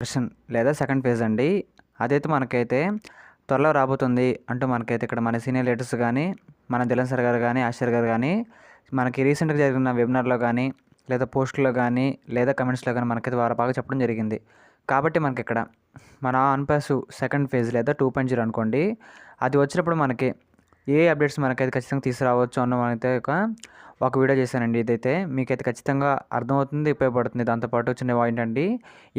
Version లేదా second phase అండి. అదైతే మనకైతే త్వరలో రాబోతుంది అంటూ మనకైతే ఇక్కడ మన సీనియర్ లీడర్స్ కానీ, మన దిలన్ సార్ గారు కానీ, ఆశ్చర్య గారు కానీ మనకి రీసెంట్గా జరిగిన వెబినార్లో కానీ, లేదా పోస్టులో కానీ, లేదా కమెంట్స్లో కానీ మనకైతే వారు బాగా చెప్పడం జరిగింది. కాబట్టి మనకి ఇక్కడ మన ఆన్పాస్ సెకండ్ ఫేజ్ లేదా 2.0 అనుకోండి, అది వచ్చినప్పుడు మనకి ఏ అప్డేట్స్ మనకైతే ఖచ్చితంగా తీసుకురావచ్చు అన్న మనైతే ఒక వీడియో చేశానండి. ఇదైతే మీకైతే ఖచ్చితంగా అర్థమవుతుంది, ఉపయోగపడుతుంది. దాంతోపాటు చిన్న పాయింట్ అండి,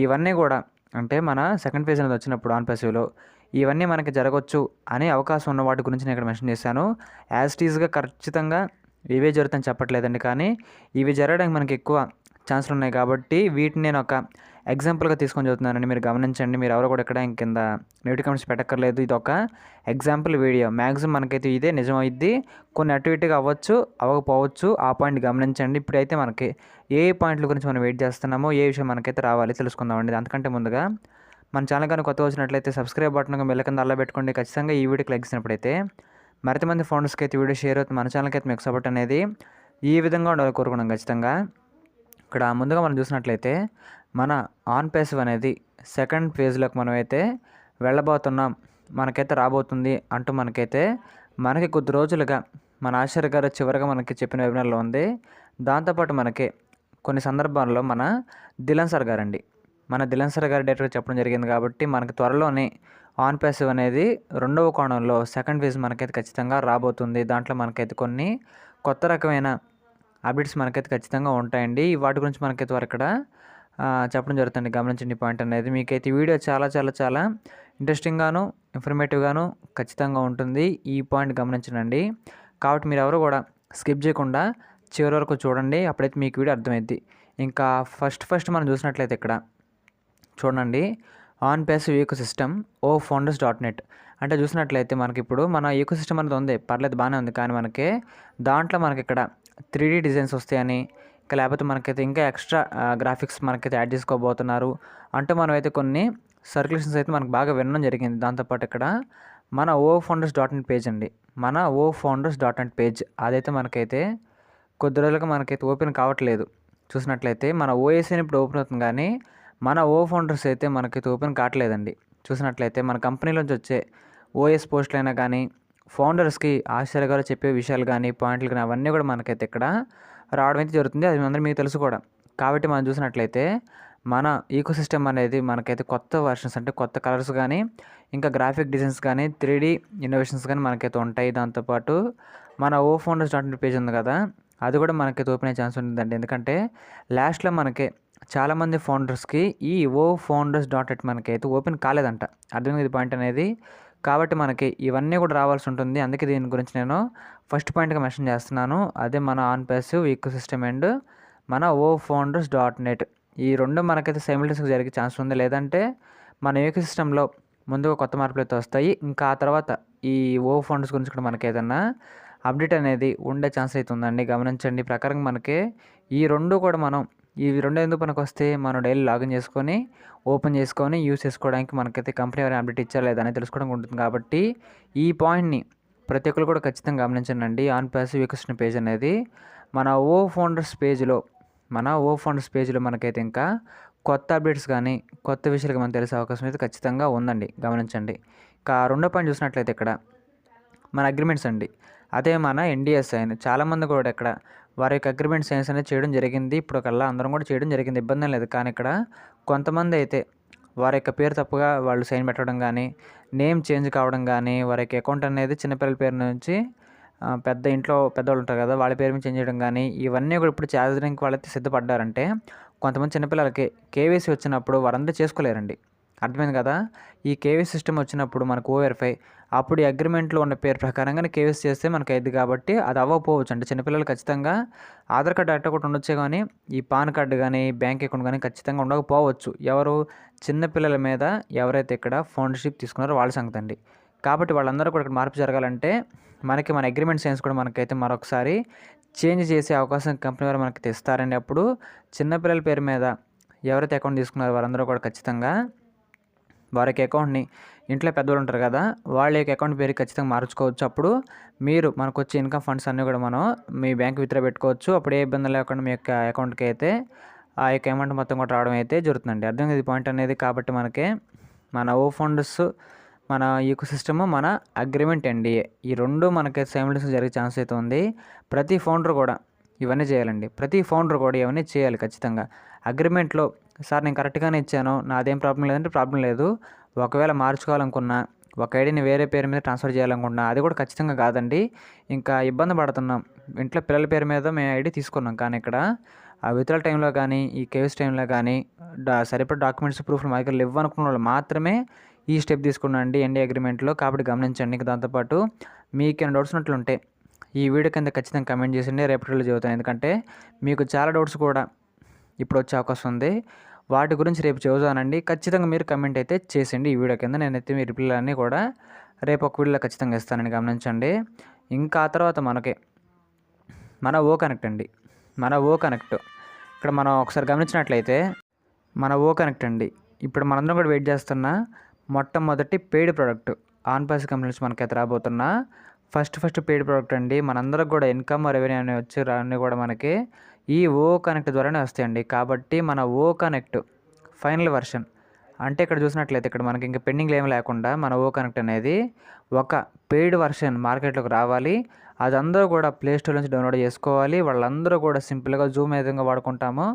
ఇవన్నీ కూడా అంటే మన సెకండ్ ఫేజ్ అనేది వచ్చినప్పుడు ఆన్పాసివ్లో ఇవన్నీ మనకి జరగవచ్చు అనే అవకాశం ఉన్న వాటి గురించి నేను ఇక్కడ మెన్షన్ చేశాను. యాజ్ టీజ్గా ఖచ్చితంగా ఇవే జరుగుతాయని చెప్పట్లేదండి, కానీ ఇవి జరగడానికి మనకి ఎక్కువ ఛాన్సులు ఉన్నాయి కాబట్టి వీటిని నేను ఒక ఎగ్జాంపుల్గా తీసుకొని చదువుతున్నానండి. మీరు గమనించండి, మీరు ఎవరు కూడా ఇక్కడ కింద నెగిటివ్ కామెంట్స్ పెట్టక్కర్లేదు. ఇది ఒక ఎగ్జాంపుల్ వీడియో. మ్యాక్సిమం మనకైతే ఇదే నిజం అయింది, కొన్ని అటు ఇటుగా అవ్వచ్చు, అవ్వకపోవచ్చు. ఆ పాయింట్ గమనించండి. ఇప్పుడైతే మనకి ఏ పాయింట్ల గురించి మనం వెయిట్ చేస్తున్నామో, ఏ విషయం మనకైతే రావాలి తెలుసుకుందామండి. అంతకంటే ముందుగా మన ఛానల్ కానీ కొత్త వచ్చినట్లయితే సబ్స్క్రైబ్ బటన్ బెల్ కింద అలా పెట్టుకోండి. ఖచ్చితంగా ఈ వీడియోకి లైక్ ఇచ్చినప్పుడైతే మరింత మంది ఫౌండర్స్కి అయితే వీడియో షేర్ అవుతుంది. మన ఛానల్కి అయితే మీకు సపోర్ట్ అనేది ఈ విధంగా ఉండాలి కోరుకున్నాం ఖచ్చితంగా. ఇక్కడ ముందుగా మనం చూసినట్లయితే మన ఆన్ పేసివ్ అనేది సెకండ్ ఫేజ్లోకి మనమైతే వెళ్ళబోతున్నాం, మనకైతే రాబోతుంది అంటూ మనకి కొద్ది రోజులుగా మన ఆశ్చర్య గారు చివరిగా మనకి చెప్పిన వెబినార్లో ఉంది. దాంతోపాటు మనకి కొన్ని సందర్భాల్లో మన దిలన్ సార్ గారండి, మన దిలన్ సార్ గారు డైరెక్ట్గా చెప్పడం జరిగింది. కాబట్టి మనకి త్వరలోనే ఆన్ పేసివ్ అనేది రెండవ కోణంలో సెకండ్ ఫేజ్ మనకైతే ఖచ్చితంగా రాబోతుంది. దాంట్లో మనకైతే కొన్ని కొత్త రకమైన అప్డేట్స్ మనకైతే ఖచ్చితంగా ఉంటాయండి. వాటి గురించి మనకైతే వారు ఇక్కడ చెప్పడం జరుగుతుంది. గమనించండి పాయింట్ అనేది. మీకైతే ఈ వీడియో చాలా చాలా చాలా ఇంట్రెస్టింగ్గాను ఇన్ఫర్మేటివ్గాను ఖచ్చితంగా ఉంటుంది. ఈ పాయింట్ గమనించండి. కాబట్టి మీరు ఎవరు కూడా స్కిప్ చేయకుండా చివరి వరకు చూడండి, అప్పుడైతే మీకు వీడియో అర్థమైద్ది. ఇంకా ఫస్ట్ మనం చూసినట్లయితే ఇక్కడ చూడండి, on passive eco system founders.net అంటే చూసినట్లయితే మనకి ఇప్పుడు మన ఈకో సిస్టమ్ అనేది ఉంది, పర్లేదు బాగానే ఉంది. కానీ మనకి దాంట్లో మనకి ఇక్కడ 3D డిజైన్స్ వస్తాయని, ఇంకా లేకపోతే మనకైతే ఇంకా ఎక్స్ట్రా గ్రాఫిక్స్ మనకైతే యాడ్ చేసుకోబోతున్నారు అంటే మనమైతే కొన్ని సర్క్యులేషన్స్ అయితే మనకు బాగా వినడం జరిగింది. దాంతోపాటు ఇక్కడ మన founders.net పేజ్ అండి, మన founders.net పేజ్ అదైతే మనకైతే కొద్ది రోజులుగా మనకైతే ఓపెన్ కావట్లేదు. చూసినట్లయితే మన ఓఎస్ని ఇప్పుడు ఓపెన్ అవుతుంది, కానీ మన ఫౌండర్స్ అయితే మనకైతే ఓపెన్ కావట్లేదండి. చూసినట్లయితే మన కంపెనీలోంచి వచ్చే ఓఎస్ పోస్టులు అయినా కానీ, ఫౌండర్స్కి ఆశ్చర్య గారు చెప్పే విషయాలు కానీ, పాయింట్లు కానీ అవన్నీ కూడా మనకైతే ఇక్కడ రావడం అయితే జరుగుతుంది. అది అందరూ మీకు తెలుసు కూడా. కాబట్టి మనం చూసినట్లయితే మన ఈకో సిస్టమ్ అనేది మనకైతే కొత్త వర్షన్స్ అంటే కొత్త కలర్స్ కానీ, ఇంకా గ్రాఫిక్ డిజైన్స్ కానీ, 3D ఇన్నోవేషన్స్ కానీ మనకైతే ఉంటాయి. దాంతోపాటు మన founders.net పేజ్ ఉంది కదా, అది కూడా మనకైతే ఓపెన్ అయ్యే ఛాన్స్ ఉంటుందండి. ఎందుకంటే లాస్ట్లో మనకి చాలామంది ఫౌండర్స్కి ఈ founders.net మనకైతే ఓపెన్ కాలేదంట. అర్థమైంది పాయింట్ అనేది. కాబట్టి మనకి ఇవన్నీ కూడా రావాల్సి ఉంటుంది. అందుకే దీని గురించి నేను ఫస్ట్ పాయింట్గా మెన్షన్ చేస్తున్నాను. అదే మన on passive eco system and మన founders.net ఈ రెండు మనకైతే సైమిల్టేనియస్గా జరిగే ఛాన్స్ ఉంది. లేదంటే మన ఈకో సిస్టంలో ముందుగా కొత్త మార్పులు అయితే వస్తాయి. ఇంకా ఆ తర్వాత ఈ ఫౌండర్స్ గురించి కూడా మనకి ఏదన్నా అప్డేట్ అనేది ఉండే ఛాన్స్ అయితే ఉందండి. గమనించండి. ప్రకారం మనకి ఈ రెండు కూడా ఇవి రెండు ఎందుకు మనకు వస్తే మనం డైలీ లాగిన్ చేసుకొని ఓపెన్ చేసుకొని యూస్ చేసుకోవడానికి మనకైతే కంపెనీ ఎవరైనా అప్డేట్ ఇచ్చారా లేదా అనేది తెలుసుకోవడానికి ఉంటుంది. కాబట్టి ఈ పాయింట్ని ప్రతి ఒక్కరు కూడా ఖచ్చితంగా గమనించండి. On passive eco system page అనేది మన ఫౌండర్స్ పేజ్లో మనకైతే ఇంకా కొత్త అప్డేట్స్ కానీ కొత్త విషయాలు మనకు తెలిసే అవకాశం అయితే ఖచ్చితంగా ఉందండి. గమనించండి. ఇంకా రెండో పాయింట్ చూసినట్లయితే ఇక్కడ మన అగ్రిమెంట్స్ అండి, అదే మన NDA సైన్. చాలామంది కూడా ఇక్కడ వారి యొక్క అగ్రిమెంట్ సైన్స్ అనేది చేయడం జరిగింది. ఇప్పుడు కల్లా అందరం కూడా చేయడం జరిగింది, ఇబ్బంది లేదు. కానీ ఇక్కడ కొంతమంది అయితే వారి యొక్క పేరు తప్పుగా వాళ్ళు సైన్ పెట్టడం కానీ, నేమ్ చేంజ్ కావడం కానీ, వారి యొక్క అకౌంట్ అనేది చిన్నపిల్లల పేరు నుంచి పెద్ద ఇంట్లో పెద్దవాళ్ళు ఉంటారు కదా, వాళ్ళ పేరు మీద చేంజ్ చేయడం కానీ, ఇవన్నీ కూడా ఇప్పుడు చేర్చడానికి వాళ్ళైతే సిద్ధపడ్డారంటే కొంతమంది చిన్నపిల్లలకి KYC వచ్చినప్పుడు వారందరూ చేసుకోలేరండి. అర్థమైంది కదా. ఈ KYC సిస్టమ్ వచ్చినప్పుడు మనకు వెరిఫై అప్పుడు ఈ అగ్రిమెంట్లో ఉన్న పేరు ప్రకారంగానే KYC చేస్తే మనకు అయింది. కాబట్టి అది అవ్వకపోవచ్చు. అంటే చిన్నపిల్లలు ఖచ్చితంగా ఆధార్ కార్డు డేటా కూడా ఉండొచ్చే, కానీ ఈ పాన్ కార్డు కానీ బ్యాంక్ అకౌంట్ కానీ ఖచ్చితంగా ఉండకపోవచ్చు. ఎవరు చిన్నపిల్లల మీద ఎవరైతే ఇక్కడ ఫౌండర్షిప్ తీసుకున్నారో వాళ్ళ సంగతి అండి. కాబట్టి వాళ్ళందరూ కూడా ఇక్కడ మార్పు జరగాలంటే మనకి మన అగ్రిమెంట్ సైన్స్ కూడా మనకైతే మరొకసారి చేంజ్ చేసే అవకాశం కంపెనీ వారు మనకి తెస్తారండి. అప్పుడు చిన్నపిల్లల పేరు మీద ఎవరైతే అకౌంట్ తీసుకున్నారో వారందరూ కూడా ఖచ్చితంగా వారికి అకౌంట్ని ఇంట్లో పెద్దవాళ్ళు ఉంటారు కదా, వాళ్ళ యొక్క అకౌంట్ పేరు ఖచ్చితంగా మార్చుకోవచ్చు. అప్పుడు మీరు మనకు వచ్చే ఇన్కమ్ ఫండ్స్ అన్నీ కూడా మనం మీ బ్యాంక్ విత్డ్రా పెట్టుకోవచ్చు. అప్పుడు ఏ ఇబ్బంది లేకుండా మీ యొక్క అకౌంట్కి అయితే ఆ యొక్క అమౌంట్ మొత్తం కూడా రావడం అయితే జరుగుతుందండి. అర్థం ఇది పాయింట్ అనేది. కాబట్టి మనకి మన ఓ ఫండ్స్, మన ఈకో సిస్టమ్, మన అగ్రిమెంట్ ఎన్డీఏ ఈ రెండు మనకి సైమల్టేనియస్గా జరిగే ఛాన్స్ అయితే ఉంది. ప్రతి ఫౌండర్ కూడా ఇవన్నీ చేయాలండి. ప్రతి ఫౌండర్ కూడా ఇవన్నీ చేయాలి ఖచ్చితంగా. అగ్రిమెంట్లో సార్ నేను కరెక్ట్గానే ఇచ్చాను, నాదేం ప్రాబ్లం లేదంటే ప్రాబ్లం లేదు. ఒకవేళ మార్చుకోవాలనుకున్నా, ఒక ఐడిని వేరే పేరు మీద ట్రాన్స్ఫర్ చేయాలనుకున్నా అది కూడా ఖచ్చితంగా కాదండి. ఇంకా ఇబ్బంది పడుతున్నాం. ఇంట్లో పిల్లల పేరు మీద మేము ఐడి తీసుకున్నాం, కానీ ఇక్కడ ఆ విత్డ్రాల్ టైంలో కానీ, ఈ కేవైసీ టైంలో కానీ సరిపడా డాక్యుమెంట్స్, ప్రూఫ్లు మా దగ్గర ఇవ్వనుకున్న వాళ్ళు మాత్రమే ఈ స్టెప్ తీసుకున్నాండి ఎన్డీ అగ్రిమెంట్లో. కాబట్టి గమనించండి. ఇంకా దాంతోపాటు మీకేమైనా డౌట్స్ ఉన్నట్లుంటే ఈ వీడియో కింద ఖచ్చితంగా కమెంట్ చేసిండి, రేపటిలో చదువుతాను. ఎందుకంటే మీకు చాలా డౌట్స్ కూడా ఇప్పుడు వచ్చే అవకాశం ఉంది. వాటి గురించి రేపు చదువుతానండి. ఖచ్చితంగా మీరు కమెంట్ అయితే చేసేయండి ఈ వీడియో కింద. నేనైతే మీ రిప్లై అన్నీ కూడా రేపు ఒక వీడియోలో ఖచ్చితంగా ఇస్తానని గమనించండి. ఇంకా ఆ తర్వాత మన ఓ కనెక్ట్ అండి. మన ఓ కనెక్ట్ ఇక్కడ మనం ఒకసారి గమనించినట్లయితే మన ఓ కనెక్ట్ అండి. ఇప్పుడు మనందరం కూడా వెయిట్ చేస్తున్న మొట్టమొదటి పెయిడ్ ప్రోడక్ట్ ఆన్పాస్ కంపెనీ నుంచి మనకైతే రాబోతున్న ఫస్ట్ పెయిడ్ ప్రోడక్ట్ అండి. మనందరికి కూడా ఇన్కమ్, రెవెన్యూ అనేవి వచ్చి అన్నీ కూడా మనకి ఈ ఓ కనెక్ట్ ద్వారానే వస్తాయండి. కాబట్టి మన ఓ కనెక్ట్ ఫైనల్ వర్షన్ అంటే ఇక్కడ చూసినట్లయితే ఇక్కడ మనకి ఇంకా పెండింగ్లు ఏమి లేకుండా మన ఓ కనెక్ట్ అనేది ఒక పెయిడ్ వర్షన్ మార్కెట్లోకి రావాలి. అది అందరూ కూడా ప్లేస్టోర్ నుంచి డౌన్లోడ్ చేసుకోవాలి. వాళ్ళందరూ కూడా సింపుల్గా జూమ్ ఏ విధంగా వాడుకుంటామో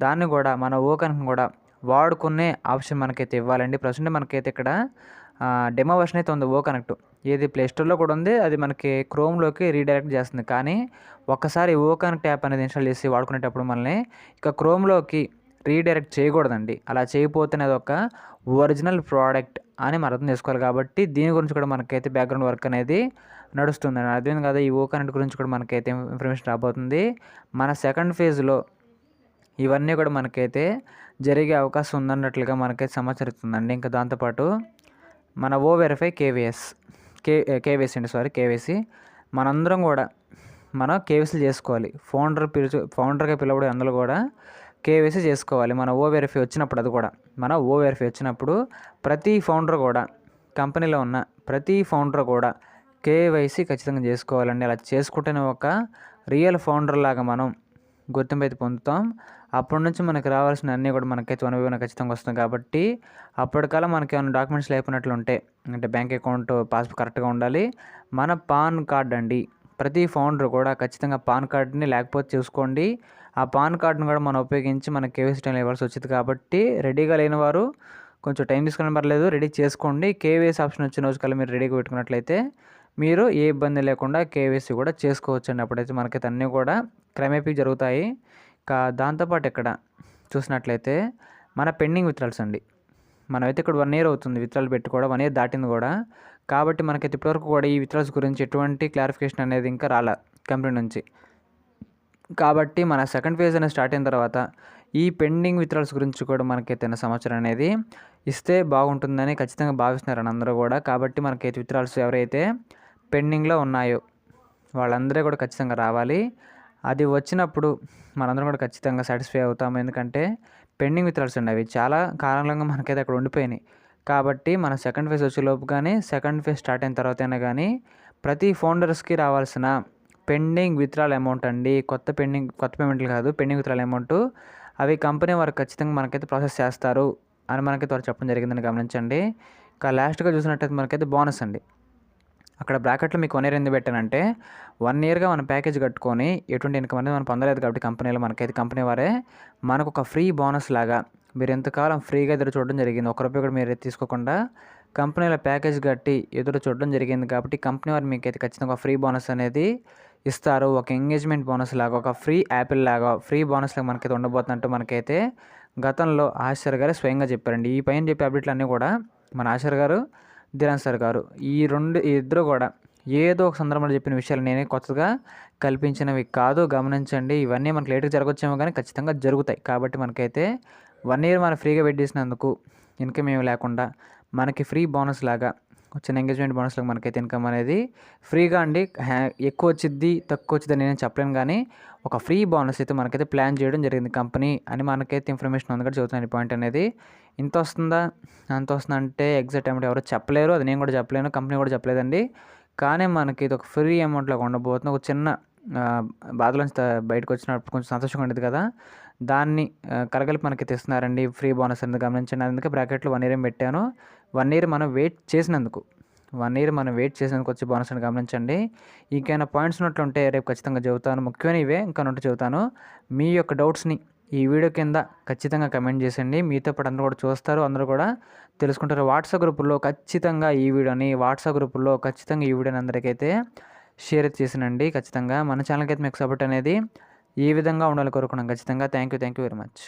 దాన్ని కూడా మన ఓ కనెక్ట్ కూడా వాడుకునే ఆప్షన్ మనకైతే ఇవ్వాలండి. ప్రజెంట్ మనకైతే ఇక్కడ డెమో వర్షన్ అయితే ఉంది ఓ కనెక్ట్. ఏది ప్లేస్టోర్లో కూడా ఉంది, అది మనకి క్రోమ్లోకి రీడైరెక్ట్ చేస్తుంది. కానీ ఒక్కసారి ఓ కనెక్ట్ యాప్ అనేది ఇన్స్టాల్ చేసి వాడుకునేటప్పుడు మనల్ని ఇక క్రోమ్లోకి రీడైరెక్ట్ చేయకూడదండి. అలా చేయకపోతేనే అది ఒక ఒరిజినల్ ప్రోడక్ట్ అని మనం అర్థం చేసుకోవాలి. కాబట్టి దీని గురించి కూడా మనకైతే బ్యాక్గ్రౌండ్ వర్క్ అనేది నడుస్తుందండి. అర్థం కదా. ఈ ఓ కనెక్ట్ గురించి కూడా మనకైతే ఇన్ఫర్మేషన్ రాబోతుంది. మన సెకండ్ ఫేజ్లో ఇవన్నీ కూడా మనకైతే జరిగే అవకాశం ఉందన్నట్లుగా మనకైతే సమాచారం. ఇంకా దాంతోపాటు మన ఓ వెరిఫై కేవైసీ అండి, కేవైసీ మనందరం కూడా మనం కేవైసీలు చేసుకోవాలి. ఫౌండర్గా పిలవడే అందులో కూడా కేవైసీ చేసుకోవాలి. మన ఓ వెరిఫై వచ్చినప్పుడు అది కూడా మన ఓ వెరిఫై వచ్చినప్పుడు ప్రతి ఫౌండర్ కూడా, కంపెనీలో ఉన్న ప్రతి ఫౌండర్ కూడా కేవైసీ ఖచ్చితంగా చేసుకోవాలండి. అలా చేసుకుంటేనే ఒక రియల్ ఫౌండర్ లాగా మనం గుర్తింపు అయితే పొందుతాం. అప్పటి నుంచి మనకి రావాల్సిన అన్నీ కూడా మనకైతే అనుభవం ఖచ్చితంగా వస్తుంది. కాబట్టి అప్పటికల్లా మనకి ఏమైనా డాక్యుమెంట్స్ లేకున్నట్లు ఉంటే, అంటే బ్యాంక్ అకౌంట్, పాస్బుక్ కరెక్ట్గా ఉండాలి. మన పాన్ కార్డ్ అండి. ప్రతి ఫౌండర్ కూడా ఖచ్చితంగా పాన్ కార్డ్ని లేకపోతే చూసుకోండి. ఆ పాన్ కార్డును కూడా మనం ఉపయోగించి మన కేవైసీ టైంలో ఇవ్వాల్సి వచ్చింది. కాబట్టి రెడీగా లేని వారు కొంచెం టైం తీసుకుని పర్లేదు, రెడీ చేసుకోండి. కేవైసీ ఆప్షన్ వచ్చిన రోజుకల్లా మీరు రెడీగా పెట్టుకున్నట్లయితే మీరు ఏ ఇబ్బంది లేకుండా కేవైసీ కూడా చేసుకోవచ్చండి. అప్పుడైతే మనకైతే అన్నీ కూడా క్రమేపీ జరుగుతాయి. దాంతోపాటు ఇక్కడ చూసినట్లయితే మన పెండింగ్ విత్డ్రాల్స్ అండి. మనమైతే ఇక్కడ 1 year అవుతుంది విత్డ్రాల్ పెట్టి కూడా, 1 year దాటింది కూడా. కాబట్టి మనకైతే ఇప్పటివరకు కూడా ఈ విత్డ్రాల్స్ గురించి ఎటువంటి క్లారిఫికేషన్ అనేది ఇంకా రాలే కంపెనీ నుంచి. కాబట్టి మన సెకండ్ ఫేజ్ అనేది స్టార్ట్ అయిన తర్వాత ఈ పెండింగ్ విత్డ్రాల్స్ గురించి కూడా మనకైతే సమాచారం అనేది ఇస్తే బాగుంటుందని ఖచ్చితంగా భావిస్తున్నారని అందరూ కూడా. కాబట్టి మనకైతే విత్డ్రాల్స్ ఎవరైతే పెండింగ్లో ఉన్నాయో వాళ్ళందరూ కూడా ఖచ్చితంగా రావాలి. అది వచ్చినప్పుడు మనందరం కూడా ఖచ్చితంగా సాటిస్ఫై అవుతాము. ఎందుకంటే పెండింగ్ విత్డ్రాల్స్ అండి, అవి చాలా కాలంగా మనకైతే అక్కడ ఉండిపోయినాయి. కాబట్టి మన సెకండ్ ఫేజ్ వచ్చేలోపు కానీ, సెకండ్ ఫేజ్ స్టార్ట్ అయిన తర్వాత అయినా కానీ ప్రతి ఫౌండర్స్కి రావాల్సిన పెండింగ్ విత్డ్రాల్ అమౌంట్ అండి, కొత్త పేమెంట్లు కాదు, పెండింగ్ విత్డ్రాల్ అమౌంట్ అవి కంపెనీ వారు ఖచ్చితంగా మనకైతే ప్రాసెస్ చేస్తారు అని మనకైతే వారు చెప్పడం జరిగిందని గమనించండి. ఇంకా లాస్ట్గా చూసినట్టయితే మనకైతే బోనస్ అండి. అక్కడ బ్రాకెట్లో మీకు 1 year ఎందుకు పెట్టానంటే 1 yearగా మనం ప్యాకేజ్ కట్టుకొని ఎటువంటి ఇన్కమ్ అనేది మనం పొందలేదు. కాబట్టి కంపెనీలో మనకైతే కంపెనీ వారే మనకు ఒక ఫ్రీ బోనస్ లాగా మీరు ఎంతకాలం ఫ్రీగా ఎదురు చూడడం జరిగింది. ₹1 కూడా మీరు తీసుకోకుండా కంపెనీలో ప్యాకేజ్ కట్టి ఎదురు చూడడం జరిగింది. కాబట్టి కంపెనీ వారు మీకైతే ఖచ్చితంగా ఫ్రీ బోనస్ అనేది ఇస్తారు. ఒక ఎంగేజ్మెంట్ బోనస్ లాగా, ఒక ఫ్రీ యాపిల్ లాగా ఫ్రీ బోనస్ లాగా మనకైతే ఉండబోతున్నట్టు మనకైతే గతంలో ఆశ్చర్య గారు స్వయంగా చెప్పారండి. ఈ పైన చెప్పే అప్డేట్లు అన్నీ కూడా మన ఆశ్చర్య గారు, ధీరన్ సార్ గారు ఈ ఇద్దరు కూడా ఏదో ఒక సందర్భంలో చెప్పిన విషయాలు నేనే కొత్తగా కల్పించినవి కాదు. గమనించండి. ఇవన్నీ మనకు లేట్గా జరగవచ్చేమో కానీ ఖచ్చితంగా జరుగుతాయి. కాబట్టి మనకైతే 1 year మనం ఫ్రీగా వెయిట్ చేసినందుకు ఇన్కమ్ ఏమి లేకుండా మనకి ఫ్రీ బోనస్ లాగా వచ్చిన ఎంగేజ్మెంట్ బోనస్ లాగా మనకైతే ఇన్కమ్ అనేది ఫ్రీగా అండి. ఎక్కువ వచ్చిద్ది తక్కువ వచ్చిద్ది నేను చెప్పలేను, కానీ ఒక ఫ్రీ బోనస్ అయితే మనకైతే ప్లాన్ చేయడం జరిగింది కంపెనీ అని మనకైతే ఇన్ఫర్మేషన్ ఉంది. కూడా చదువుతున్నాను ఈ పాయింట్ అనేది. ఇంత వస్తుందా అంత వస్తుందా అంటే ఎగ్జాక్ట్ అమౌంట్ ఎవరో చెప్పలేరు, అది నేను కూడా చెప్పలేను, కంపెనీ కూడా చెప్పలేదండి. కానీ మనకి ఇది ఒక ఫ్రీ అమౌంట్ లాగా ఉండబోతుంది. ఒక చిన్న బాధలోంచి బయటకు వచ్చినప్పుడు కొంచెం సంతోషంగా ఉండేది కదా, దాన్ని కలగలిపి మనకి తెస్తున్నారండి ఫ్రీ బోనస్ అనేది గమనించండి. అందుకే బ్రాకెట్లో 1 ఇయర్ ఏం పెట్టాను. 1 ఇయర్ మనం వెయిట్ చేసినందుకు 1 ఇయర్ మనం వెయిట్ చేసినందుకు వచ్చే బోనస్ అని గమనించండి. ఇంకేమైనా పాయింట్స్ ఉన్నట్లుంటే రేపు ఖచ్చితంగా చెబుతాను. ముఖ్యమైన ఇవే, ఇంకా ఉంటే చెబుతాను. మీ యొక్క డౌట్స్ని ఈ వీడియో కింద ఖచ్చితంగా కమెంట్ చేసేయండి. మీతో పాటు అందరూ కూడా చూస్తారు, అందరూ కూడా తెలుసుకుంటారు. వాట్సాప్ గ్రూపుల్లో ఖచ్చితంగా ఈ వీడియోని అందరికైతే షేర్ చేసానండి. ఖచ్చితంగా మన ఛానల్కి అయితే మీకు సపోర్ట్ అనేది ఈ విధంగా ఉండాలని కోరుకున్నాం. ఖచ్చితంగా థ్యాంక్ యూ వెరీ మచ్.